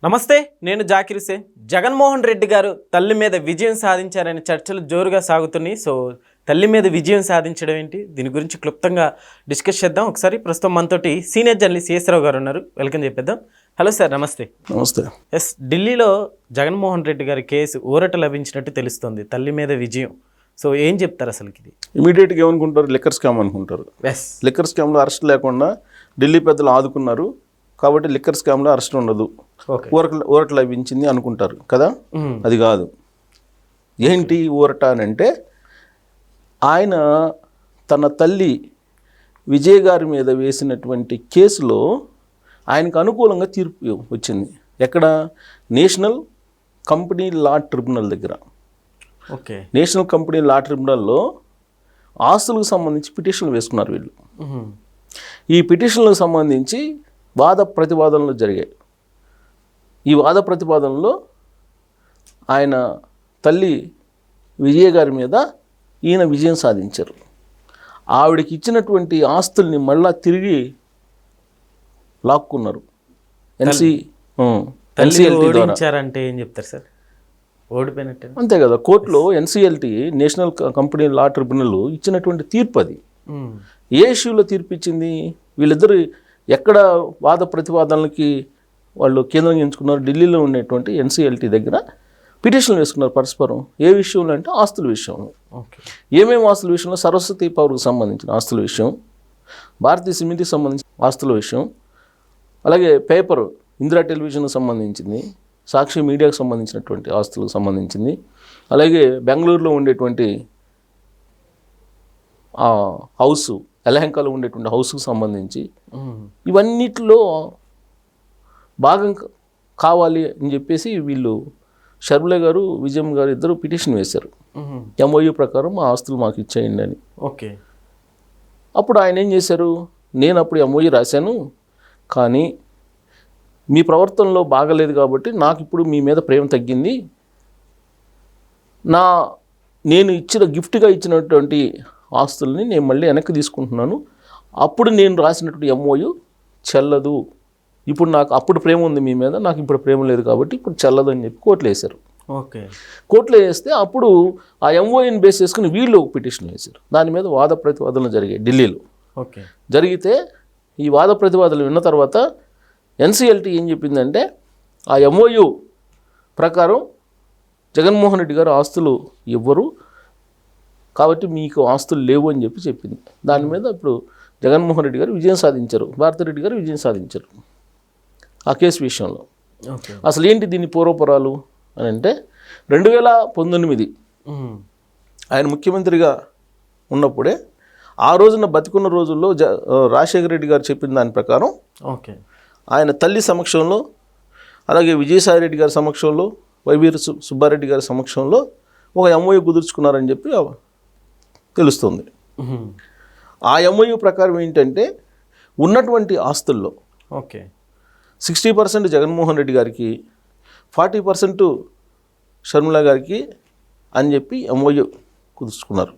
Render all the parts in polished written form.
నమస్తే, నేను జాకిర్ హుసేన్. జగన్మోహన్ రెడ్డి గారు తల్లి మీద విజయం సాధించారనే చర్చలు జోరుగా సాగుతున్నాయి. సో తల్లి మీద విజయం సాధించడం ఏంటి, దీని గురించి క్లుప్తంగా డిస్కస్ చేద్దాం. ఒకసారి ప్రస్తుతం మనతోటి సీనియర్ జర్నలిస్ట్ సిఎస్ గారు ఉన్నారు. వెల్కమ్ చెప్పేద్దాం. హలో సార్, నమస్తే. నమస్తే. ఎస్, ఢిల్లీలో జగన్మోహన్ రెడ్డి గారి కేసు ఊరట లభించినట్టు తెలుస్తుంది. తల్లి మీద విజయం. సో ఏం చెప్తారు అసలుకి? ఇది ఇమీడియట్గా ఏమనుకుంటారు? లిక్కర్ స్కామ్ అనుకుంటారు. ఎస్, లిక్కర్ స్కామ్లో అరెస్ట్ లేకుండా ఢిల్లీ పెద్దలు ఆదుకున్నారు కాబట్టి లిక్కర్ స్కామ్లో అరెస్ట్ ఉండదు, ఊరట లభించింది అనుకుంటారు కదా. అది కాదు. ఏంటి ఊరట అని అంటే, ఆయన తన తల్లి విజయ్ గారి మీద వేసినటువంటి కేసులో ఆయనకు అనుకూలంగా తీర్పు వచ్చింది. ఎక్కడ? నేషనల్ కంపెనీ లా ట్రిబ్యునల్ దగ్గర. ఓకే. నేషనల్ కంపెనీ లా ట్రిబ్యునల్లో ఆస్తులకు సంబంధించి పిటిషన్లు వేసుకున్నారు వీళ్ళు. ఈ పిటిషన్లకు సంబంధించి వాద ప్రతివాదనలు జరిగాయి. ఈ వాద ప్రతిపాదనలో ఆయన తల్లి విజయ గారి మీద ఈయన విజయం సాధించారు. ఆవిడకి ఇచ్చినటువంటి ఆస్తుల్ని మళ్ళా తిరిగి లాక్కున్నారు. ఎన్సిఎల్టీ ద్వారా. అంటే ఏం చెప్తారు సార్? ఓడిపోయినట్టే అంతే కదా. కోర్టులో NCLT national company law tribunal ఇచ్చినటువంటి తీర్పు అది. ఏ ఇష్యూలో తీర్పు ఇచ్చింది? వీళ్ళిద్దరు ఎక్కడ వాద ప్రతివాదనలకి వాళ్ళు కేంద్రీకరించుకున్నారు? ఢిల్లీలో ఉండేటువంటి ఎన్సిఎల్టీ దగ్గర పిటిషన్లు వేసుకున్నారు పరస్పరం. ఏ విషయంలో అంటే ఆస్తుల విషయంలో. ఏమేమి ఆస్తుల విషయంలో? సరస్వతి పవర్కు సంబంధించిన ఆస్తుల విషయం, భారతీయ సిమెంట్కి సంబంధించిన ఆస్తుల విషయం, అలాగే పేపర్ ఇందిరా టెలివిజన్కి సంబంధించింది, సాక్షి మీడియాకు సంబంధించినటువంటి ఆస్తులకు సంబంధించింది, అలాగే బెంగళూరులో ఉండేటువంటి హౌస్, యలహంకలో ఉండేటువంటి హౌస్కు సంబంధించి ఇవన్నిటిలో భాగం కావాలి అని చెప్పేసి వీళ్ళు షర్మిల గారు, విజయం గారు ఇద్దరు పిటిషన్ వేశారు. ఎంఓయూ ప్రకారం ఆ ఆస్తులు మాకు ఇచ్చేయండి అని. ఓకే. అప్పుడు ఆయన ఏం చేశారు? నేను అప్పుడు ఎంఓయూ రాశాను, కానీ మీ ప్రవర్తనలో బాగలేదు కాబట్టి నాకు ఇప్పుడు మీ మీద ప్రేమ తగ్గింది. నేను గిఫ్ట్గా ఇచ్చినటువంటి ఆస్తుల్ని నేను మళ్ళీ వెనక్కి తీసుకుంటున్నాను. అప్పుడు నేను రాసినటువంటి ఎంఓయూ చెల్లదు. ఇప్పుడు నాకు అప్పుడు ప్రేమ ఉంది మీ మీద, నాకు ఇప్పుడు ప్రేమ లేదు కాబట్టి ఇప్పుడు చెల్లదు అని చెప్పి కోర్టులో వేశారు. ఓకే. కోర్టులో వేస్తే అప్పుడు ఆ ఎంఓయూని బేస్ చేసుకుని వీళ్ళు ఒక పిటిషన్ వేశారు. దాని మీద వాద ప్రతివాదనలు జరిగాయి ఢిల్లీలో. ఓకే. జరిగితే ఈ వాద ప్రతివాదనలు విన్న తర్వాత ఎన్సిఎల్టీ ఏం చెప్పిందంటే, ఆ ఎంఓయూ ప్రకారం జగన్మోహన్ రెడ్డి గారు ఆస్తులు ఇవ్వరు కాబట్టి మీకు ఆస్తులు లేవు అని చెప్పింది. దాని మీద ఇప్పుడు జగన్మోహన్ రెడ్డి గారు విజయం సాధించారు, భారతిరెడ్డి గారు విజయం సాధించారు ఆ కేసు విషయంలో. అసలు ఏంటి దీని పూర్వపురాలు అని అంటే, 2019 ఆయన ముఖ్యమంత్రిగా ఉన్నప్పుడే, ఆ రోజున బతికున్న రోజుల్లో రాజశేఖర రెడ్డి గారు చెప్పిన దాని ప్రకారం ఓకే, ఆయన తల్లి సమక్షంలో, అలాగే విజయసాయి రెడ్డి గారి సమక్షంలో, వైవీర సుబ్బారెడ్డి గారి సమక్షంలో ఒక ఎంఓయూ కుదుర్చుకున్నారని చెప్పి తెలుస్తుంది. ఆ ఎంఓయూ ప్రకారం ఏంటంటే, ఉన్నటువంటి ఆస్తుల్లో ఓకే 60% జగన్మోహన్ రెడ్డి గారికి, 40% షర్మిల గారికి అని చెప్పి ఎంఓయూ కుదుర్చుకున్నారు.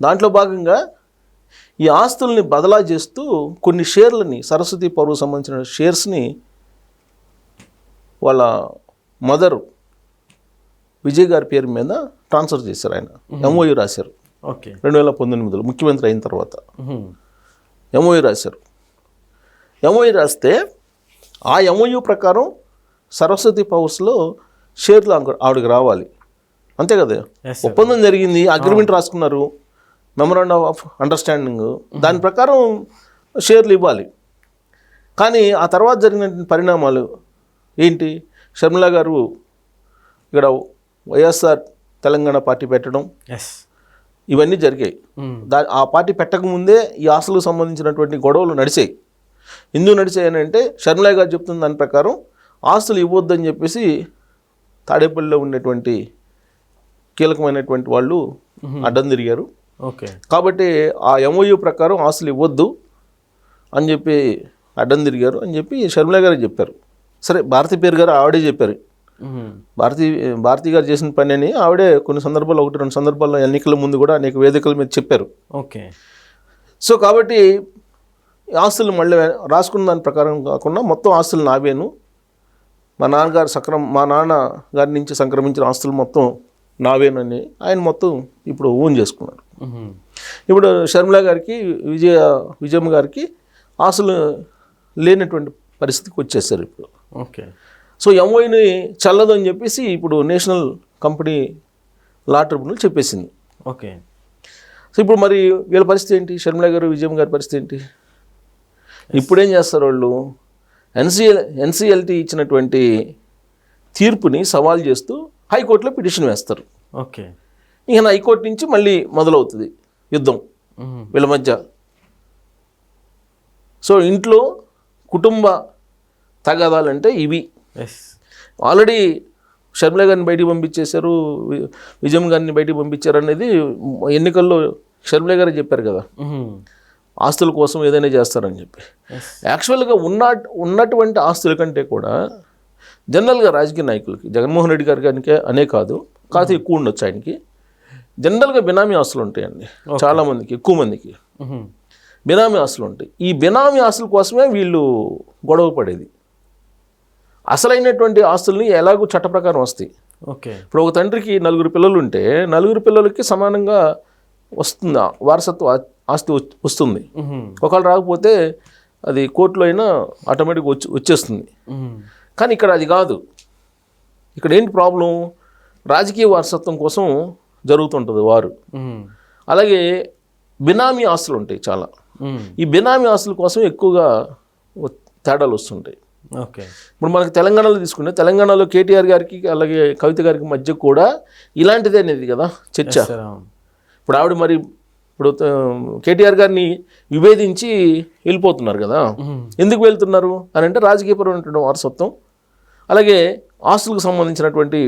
దాంట్లో భాగంగా ఈ ఆస్తుల్ని బదలా చేస్తూ కొన్ని షేర్లని, సరస్వతి పవర్కు సంబంధించిన షేర్స్ని వాళ్ళ మదర్ విజయ్ గారి పేరు మీద ట్రాన్స్ఫర్ చేశారు. ఆయన ఎంఓయూ రాశారు. ఓకే. 2019 ముఖ్యమంత్రి అయిన తర్వాత ఎంఓయూ రాశారు. ఎంఓయూ రాస్తే ఆ ఎంఓయూ ప్రకారం సరస్వతి పవర్స్లో షేర్లు ఆవిడకి రావాలి. అంతే కదా. ఒప్పందం జరిగింది, అగ్రిమెంట్ రాసుకున్నారు, మెమరాండం ఆఫ్ అండర్స్టాండింగ్, దాని ప్రకారం షేర్లు ఇవ్వాలి. కానీ ఆ తర్వాత జరిగిన పరిణామాలు ఏంటి? షర్మిల గారు ఇక్కడ వైఎస్ఆర్ తెలంగాణ పార్టీ పెట్టడం, ఇవన్నీ జరిగాయి. ఆ పార్టీ పెట్టకముందే ఈ ఆస్తులకు సంబంధించినటువంటి గొడవలు నడిచాయి. ఎందుకు నడిచాయి అని అంటే, షర్మిల గారు చెప్తున్న దాని ప్రకారం ఆస్తులు ఇవ్వద్దని చెప్పేసి తాడేపల్లిలో ఉండేటువంటి కీలకమైనటువంటి వాళ్ళు అడ్డం తిరిగారు. ఓకే. కాబట్టి ఆ ఎంఓయూ ప్రకారం ఆస్తులు ఇవ్వద్దు అని చెప్పి అడ్డం తిరిగారు అని చెప్పి షర్మిల గారు చెప్పారు. సరే, భారతీ పేరు గారు ఆవిడే చెప్పారు. భారతీ గారు చేసిన పని అని ఆవిడే కొన్ని సందర్భాల్లో, 1-2 సందర్భాల్లో ఎన్నికల ముందు కూడా అనేక వేదికల మీద చెప్పారు. ఓకే. సో కాబట్టి ఆస్తులు మళ్ళీ రాసుకున్న దాని ప్రకారం కాకుండా మొత్తం ఆస్తులు నావేను, మా నాన్న గారి నుంచి సంక్రమించిన ఆస్తులు మొత్తం నావేనని ఆయన మొత్తం ఇప్పుడు ఓన్ చేసుకున్నారు. ఇప్పుడు షర్మిల గారికి విజయమ్మ గారికి ఆస్తులు లేనటువంటి పరిస్థితికి వచ్చేసారు ఇప్పుడు. ఓకే. సో ఎంఓయూని చల్లదు అని చెప్పేసి ఇప్పుడు నేషనల్ కంపెనీ లా ట్రిబ్యునల్ చెప్పేసింది. ఓకే. సో ఇప్పుడు మరి వీళ్ళ పరిస్థితి ఏంటి? షర్మిల గారు విజయమ్మ గారి పరిస్థితి ఏంటి? ఇప్పుడేం చేస్తారు వాళ్ళు? ఎన్సిఎల్టీ ఇచ్చినటువంటి తీర్పుని సవాల్ చేస్తూ హైకోర్టులో పిటిషన్ వేస్తారు. ఓకే. ఇక హైకోర్టు నుంచి మళ్ళీ మొదలవుతుంది యుద్ధం వీళ్ళ మధ్య. సో ఇంట్లో కుటుంబ తగాదాలంటే ఇవి. ఆల్రెడీ షర్మిల గారిని బయటికి పంపించేశారు, విజయమ్మ గారిని బయటికి పంపించారు అనేది ఎన్నికల్లో షర్మిల గారు చెప్పారు కదా, ఆస్తుల కోసం ఏదైనా చేస్తారని చెప్పి. యాక్చువల్గా ఉన్నటువంటి ఆస్తుల కంటే కూడా జనరల్గా రాజకీయ నాయకులకి, జగన్మోహన్ రెడ్డి గారికి అనే కాదు, కాదు ఎక్కువ ఉండొచ్చు ఆయనకి, జనరల్గా బినామీ ఆస్తులు ఉంటాయండి చాలామందికి, ఎక్కువ మందికి బినామీ ఆస్తులు ఉంటాయి. ఈ బినామీ ఆస్తుల కోసమే వీళ్ళు గొడవ పడేది. అసలైనటువంటి ఆస్తుల్ని ఎలాగో చట్ట ప్రకారం వస్తాయి. ఓకే. ఇప్పుడు ఒక తండ్రికి 4 పిల్లలు ఉంటే 4 పిల్లలకి సమానంగా వస్తుంది, వారసత్వ ఆస్తి వస్తుంది. ఒకవేళ రాకపోతే అది కోర్టులో అయినా ఆటోమేటిక్గా వచ్చేస్తుంది. కానీ ఇక్కడ అది కాదు. ఇక్కడ ఏంటి ప్రాబ్లం? రాజకీయ వారసత్వం కోసం జరుగుతుంటుంది వారు. అలాగే బినామీ ఆస్తులు ఉంటాయి చాలా. ఈ బినామీ ఆస్తుల కోసం ఎక్కువగా తేడాలు వస్తుంటాయి. ఓకే. ఇప్పుడు మనకి తెలంగాణలో తీసుకుంటే, తెలంగాణలో కేటీఆర్ గారికి అలాగే కవిత గారికి మధ్య కూడా ఇలాంటిదే అనేది కదా చర్చ. ఇప్పుడు ఆవిడ మరి ఇప్పుడు కేటీఆర్ గారిని విభేదించి వెళ్ళిపోతున్నారు కదా. ఎందుకు వెళ్తున్నారు అని అంటే రాజకీయపరమైనటువంటి వారసత్వం, అలాగే ఆస్తులకు సంబంధించినటువంటి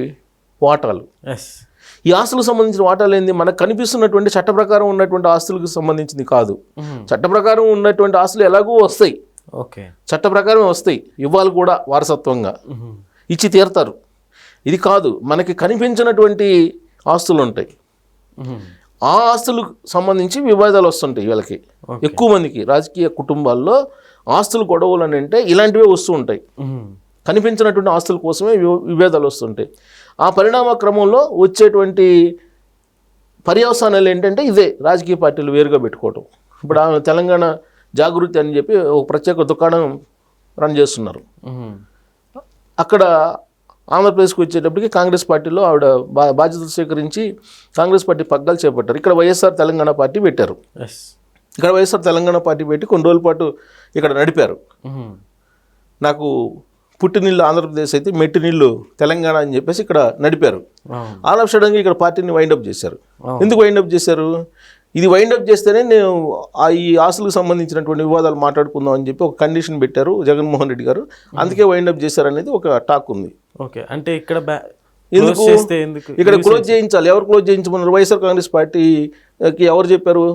వాటాలు. ఈ ఆస్తులకు సంబంధించిన వాటాలు ఏంది? మనకు కనిపిస్తున్నటువంటి చట్ట ప్రకారం ఉన్నటువంటి ఆస్తులకు సంబంధించింది కాదు. చట్ట ప్రకారం ఉన్నటువంటి ఆస్తులు ఎలాగో వస్తాయి, ఓకే, చట్ట ప్రకారం వస్తాయి, ఇవ్వాలి కూడా వారసత్వంగా ఇచ్చి తీరుతారు. ఇది కాదు, మనకి కనిపించినటువంటి ఆస్తులు ఉంటాయి. ఆ ఆస్తులకు సంబంధించి వివాదాలు వస్తుంటాయి వీళ్ళకి. ఎక్కువ మందికి రాజకీయ కుటుంబాల్లో ఆస్తులు గొడవలు అని అంటే ఇలాంటివే వస్తూ ఉంటాయి. కనిపించినటువంటి ఆస్తుల కోసమే విభేదాలు వస్తుంటాయి. ఆ పరిణామ క్రమంలో వచ్చేటువంటి పర్యవసానాలు ఏంటంటే ఇదే, రాజకీయ పార్టీలు వేరుగా పెట్టుకోవటం. ఇప్పుడు ఆమె తెలంగాణ జాగృతి అని చెప్పి ఒక ప్రత్యేక దుకాణం రన్ చేస్తున్నారు. అక్కడ ఆంధ్రప్రదేశ్కి వచ్చేటప్పటికి కాంగ్రెస్ పార్టీలో ఆవిడ బాధ్యతలు స్వీకరించి కాంగ్రెస్ పార్టీ పగ్గాలు చేపట్టారు. ఇక్కడ వైఎస్ఆర్ తెలంగాణ పార్టీ పెట్టారు. ఇక్కడ వైఎస్ఆర్ తెలంగాణ పార్టీ పెట్టి కొన్ని రోజుల పాటు ఇక్కడ నడిపారు. నాకు పుట్టినీళ్ళు ఆంధ్రప్రదేశ్ అయితే మెట్టినీళ్ళు తెలంగాణ అని చెప్పేసి ఇక్కడ నడిపారు. ఆల్ ఆఫ్ సడన్గా ఇక్కడ పార్టీని వైండప్ చేశారు. ఎందుకు వైండప్ చేశారు? ఇది వైండప్ చేస్తేనే నేను ఈ ఆస్తులకు సంబంధించినటువంటి వివాదాలు మాట్లాడుకుందాం అని చెప్పి ఒక కండిషన్ పెట్టారు జగన్మోహన్ రెడ్డి గారు. అందుకే వైండప్ చేశారు అనేది ఒక టాక్ ఉంది. ఓకే. అంటే ఇక్కడ ఎందుకు ఇక్కడ క్లోజ్ చేయించాలి? ఎవరు క్లోజ్ చేయించమన్నారు? వైఎస్ఆర్ కాంగ్రెస్ పార్టీకి ఎవరు చెప్పారు?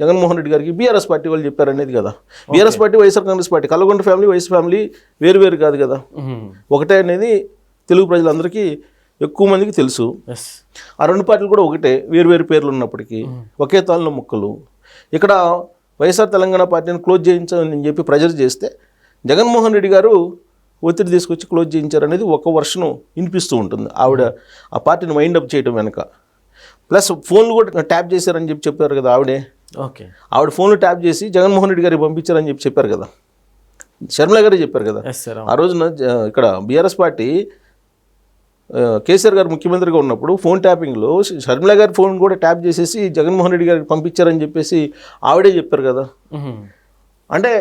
జగన్మోహన్ రెడ్డి గారికి బీఆర్ఎస్ పార్టీ వాళ్ళు చెప్పారు అనేది కదా. BRS party, YSR Congress party, Kalvakuntla family, YS family వేరు కాదు కదా, ఒకటే అనేది తెలుగు ప్రజలందరికీ ఎక్కువ మందికి తెలుసు. ఆ రెండు పార్టీలు కూడా ఒకటే, వేరు పేర్లు ఉన్నప్పటికీ ఒకే తాళ్ళలో ముక్కలు. ఇక్కడ వైఎస్ఆర్ తెలంగాణ పార్టీని క్లోజ్ చేయించాలని చెప్పి ప్రెజర్ చేస్తే జగన్మోహన్ రెడ్డి గారు ఒత్తిడి తీసుకొచ్చి క్లోజ్ చేయించారనేది ఒక వర్షను వినిపిస్తూ ఉంటుంది. ఆవిడ ఆ పార్టీని వైండప్ చేయడం వెనక ప్లస్ ఫోన్లు కూడా ట్యాప్ చేశారని చెప్పి చెప్పారు కదా ఆవిడే. ఓకే. ఆవిడ ఫోన్లు ట్యాప్ చేసి జగన్మోహన్ రెడ్డి గారికి పంపించారని చెప్పి చెప్పారు కదా, షర్మిల గారే చెప్పారు కదా. ఆ రోజున ఇక్కడ బీఆర్ఎస్ పార్టీ కేసీఆర్ గారు ముఖ్యమంత్రిగా ఉన్నప్పుడు ఫోన్ ట్యాపింగ్లో షర్మిల గారి ఫోన్ కూడా ట్యాప్ చేసేసి జగన్మోహన్ రెడ్డి గారికి పంపించారని చెప్పేసి ఆవిడే చెప్పారు కదా. అంటే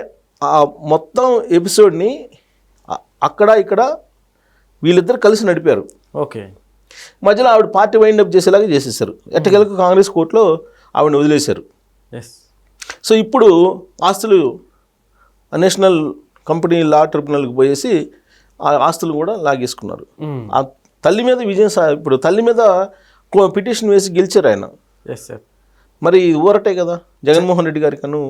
ఆ మొత్తం ఎపిసోడ్ని అక్కడ ఇక్కడ వీళ్ళిద్దరు కలిసి నడిపారు. ఓకే. మధ్యలో ఆవిడ పార్టీ వైండప్ చేసేలాగా చేసేసారు. ఎట్టకేలకు కాంగ్రెస్ కోర్టులో ఆవిడని వదిలేశారు. సో ఇప్పుడు ఆస్తులు నేషనల్ కంపెనీ లా ట్రిబ్యునల్కి పోయేసి ఆ ఆస్తులు కూడా లాగేసుకున్నారు. ఆ తల్లి మీద విజయం ఇప్పుడు తల్లి మీద పిటిషన్ వేసి గెలిచారు ఆయన. మరి ఊరటే కదా జగన్మోహన్ రెడ్డి గారికి అను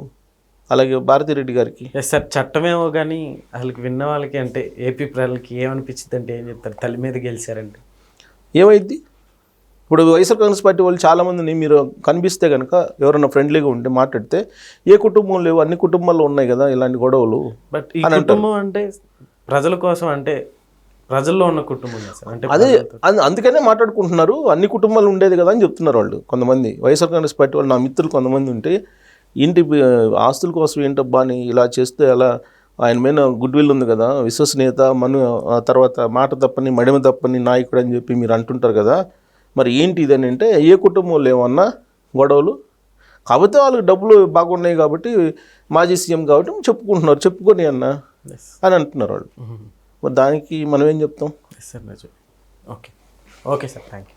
అలాగే భారతిరెడ్డి గారికి. సార్ చట్టమేమో కానీ అసలు విన్న వాళ్ళకి అంటే ఏపీ ప్రజలకి ఏమనిపించింది అంటే ఏం చెప్తారు? తల్లి మీద గెలిచారంటే ఏమైంది? ఇప్పుడు వైఎస్ఆర్ కాంగ్రెస్ పార్టీ వాళ్ళు చాలామందిని మీరు కనిపిస్తే కనుక ఎవరైనా ఫ్రెండ్లీగా ఉంటే మాట్లాడితే ఏ కుటుంబం లేవు, అన్ని కుటుంబాల్లో ఉన్నాయి కదా ఇలాంటి గొడవలు. బట్ ఈ కుటుంబం అంటే ప్రజల కోసం అంటే ప్రజల్లో ఉన్న కుటుంబం సార్ అంటే అదే అందుకనే మాట్లాడుకుంటున్నారు, అన్ని కుటుంబాలు ఉండేది కదా అని చెప్తున్నారు వాళ్ళు. కొంతమంది వైఎస్ఆర్ కాంగ్రెస్ పార్టీ వాళ్ళు, నా మిత్రులు కొంతమంది ఉంటే, ఇంటి ఆస్తుల కోసం ఏంటబ్బా అని ఇలా చేస్తే అలా, ఆయన మీద గుడ్ విల్ ఉంది కదా, విశ్వసనీయత, తర్వాత మాట తప్పని మడిమ తప్పని నాయకుడు అని చెప్పి మీరు అంటుంటారు కదా, మరి ఏంటి ఇదని అంటే, ఏ కుటుంబంలో ఏమన్నా గొడవలు, కాకపోతే వాళ్ళకి డబ్బులు బాగున్నాయి కాబట్టి మాజీ సీఎం కాబట్టి చెప్పుకుంటున్నారు, చెప్పుకొని అన్న అని అంటున్నారు వాళ్ళు. మరి దానికి మనం ఏం చెప్తాం? Sir okay okay sir, thank you.